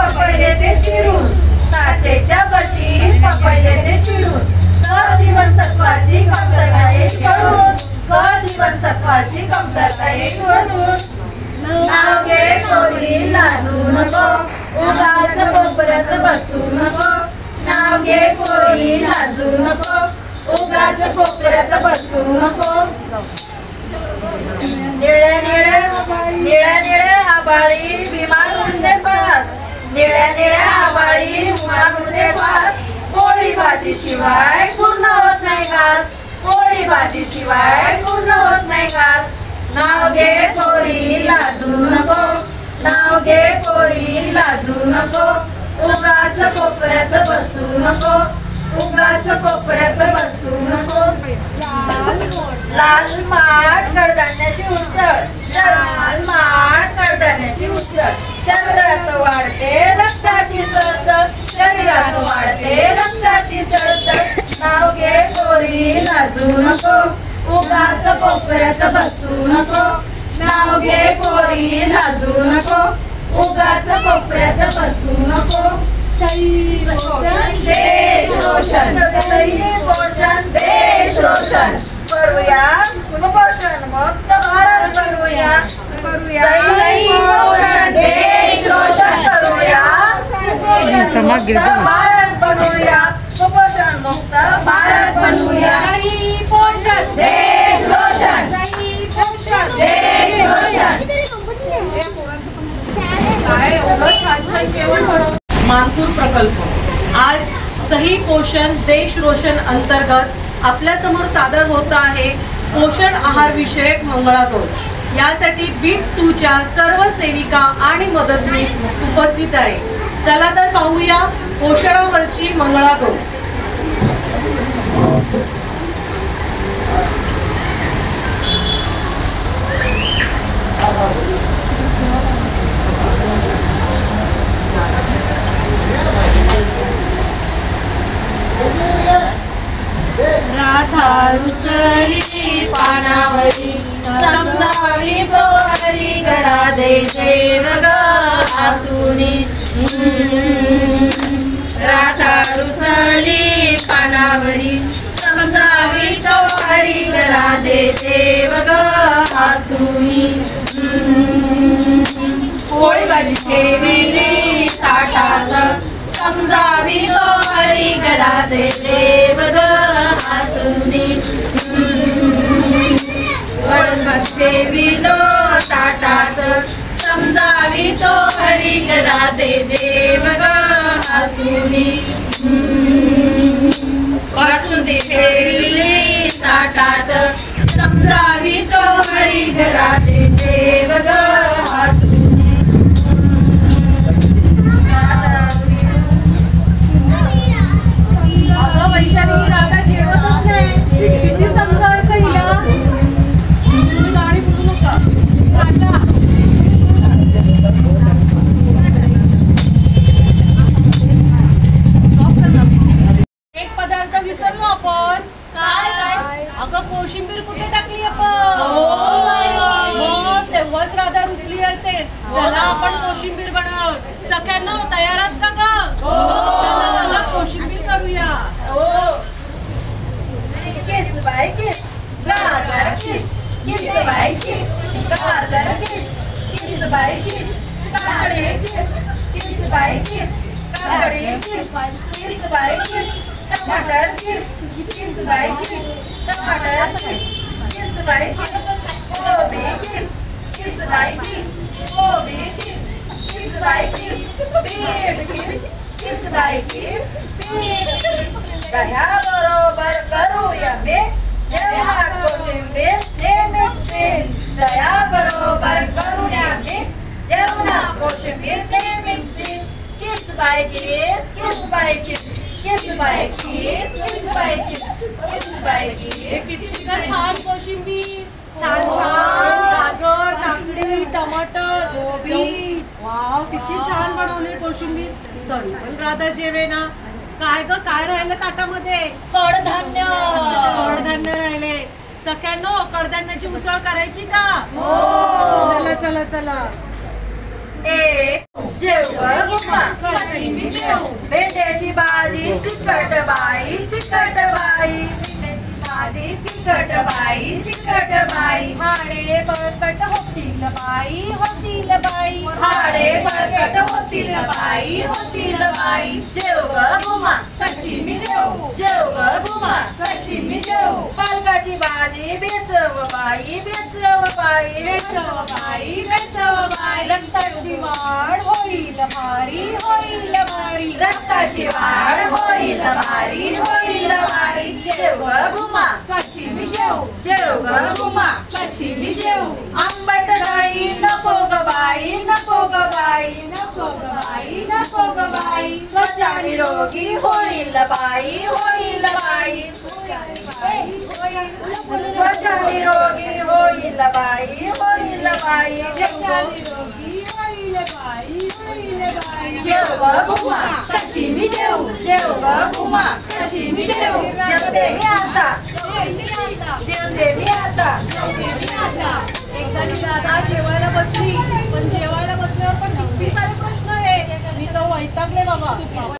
पपईले ते चिरून, काचेच्या बशीत पपईले ते चिरून, जीवनसत्वाची कमतरता येईल करून, जीवनसत्वाची कमतरता येईल करून. नाव घे पोरी लाजू नको, उगाच कोपऱ्यात बसू नको. नाव घे पोरी लाजू नको, उगाच कोपऱ्यात बसू नको. निळ्या निळ्या आबाळी विमान उडते पास, निळ्या निळ्या आबाळी विमान उडते पास. पोळी भाजी शिवाय पूर्ण होत नाही घास, पोळी भाजी शिवाय पूर्ण होत नाही घास. नाव घे पोरी लाजू नको, नाव घे पोरी लाजू नको. उगाच कोपऱ्यात बसू नको, उगाच कोपऱ्यात बसू नको. लाल माठ कडधान्याची उसळ, लाल माठ कडधान्याची उसळ. शरीरात वाढते रक्ताची सळसळ, शरीरात वाढते रक्ताची सळसळ. नाव घे पोरी लाजू नको, उगाच कोपऱ्यात बसू नको. नाव घे पोरी लाजू नको, उगाच कोपऱ्यात बसू नको. देश रोशन, पोषण देश रोशन करूया, कुपोषण मुक्त भारत करूया. देश रोशन करूया, भारत बनवूया, कुपोषण मुक्त भारत बनवूया. देश रोशन, देश रोशन. मानपूर प्रकल्प आज सही पोषण देश रोशन अंतर्गत आपल्या समोर सादर होत आहे पोषण आहार विषयक मंगळागौर. यासाठी बीट 2 च्या सर्व सेविका आणि मदतनीस उपस्थित आहे. चला तर पाहूया पोषणावरची मंगळागौर. राधा रुसली पानावरी, समजावी तो हरी गडा दे देव ग आसुनी. राधा रुसली पानावरी, समजावी तो हरी गडा दे देव ग आसुनी. पोळी भाजी ठेविली ताटात, समजावी तो हरी गडा दे देव ग आसुनी. वरण भात ठेविलो ताटात, समजावी तो हरी गडा दे देव ग आसुनी. बासुंदी ठेविली ताटात, समजावी तो हरी गडा दे देव ग आसुनी. राधा जेवतच नाही, किती समजावायचं हिला. तुम्ही गाडी बोलू नका. एक पदार्थ विसरलो आपण. काय? अगं कोशिंबीर कुठे टाकली आपण? तेव्हाच राधा रुसली असेल. चला आपण कोशिंबीर बनव. सगळ्यांना तयार आहात का? कोशिंबीर करूया. किस बाय किस, गाजर किस, किस बाय किस, गाजर किस, किस बाय किस, काकडी किस, किस बाय किस, काकडी किस, किस बाय किस, टमाटर किस, किस बाय किस, टमाटर किस, किस बाय किस, गोभी किस, किस बाय किस, गोभी किस, किस बाय किस, बीट किस, किस बाय किस, बीट किस. दह्याबरोबर करूया मिक्स, जेवणात कोशिंबीर नेहमीच मिक्स. दह्याबरोबर करूया मिक्स, जेवणात कोशिंबीर नेहमीच मिक्स. किस बाय किस, किस बाय किस, किस बाय किस, किस बाय किस, किस बाय किस. किती छान कोशिंबीर, छान छान गाजर, काकडी, टमाटर, गोबी. वाव, किती छान बनवले कोशिंबीर. तरी पण राधा जेवेना. काय ग, काय राहिलं ताटामध्ये? कडधान्य. कडधान्य राहिले. सगळ्यांनो कडधान्याची उसळ करायची का? चला चला चला. जेवण आंबट होतील बाई जेव ग भूमा कशी मी जेऊ जेव ग भूमा कशी मी जेऊ पालकाची भाजी बेचव बाई रक्ताची वाढ होईल भारी रक्ताची वाढ होईल भारी जेव ग भूमा कशी मी जेव ग भूमा कशी मी जेऊ आंबट गाई नको ग बाई त्वचा निरोगी होईल बाई त्वचा निरोगी होईल बाई जेव ग भूमा कशी मी जेव ग भूमा कशी मी जेऊ जेवते मी आता एकदा ती दादा जेवायला बसली